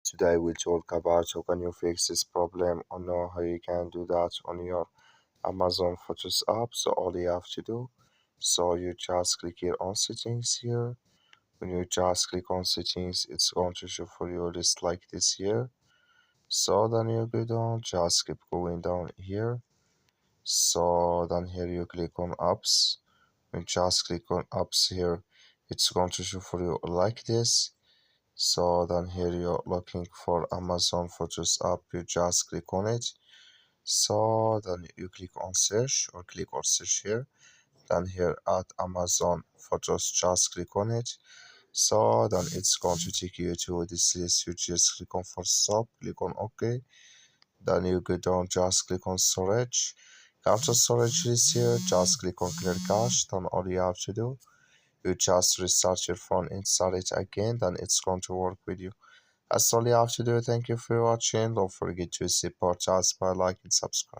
Today we'll talk about how can you fix this problem or know how you can do that on your Amazon Photos app. So all you have to do, so you just click here on settings here. When you just click on settings, it's going to show for you a list like this here. So then you go down, just keep going down here. So then here you click on apps. When you just click on apps here, it's going to show for you like this. So then here you're looking for Amazon Photos app, you just click on it. So then you click on search or click on search here. Then here at Amazon Photos, just click on it. So then it's going to take you to this list. You just click on first stop, click on OK. Then you go down, just click on storage. After storage list here, just click on clear cache. Then all you have to do, you just restart your phone, install it again, then it's going to work with you. That's all you have to do. Thank you for watching. Don't forget to support us by liking and subscribe.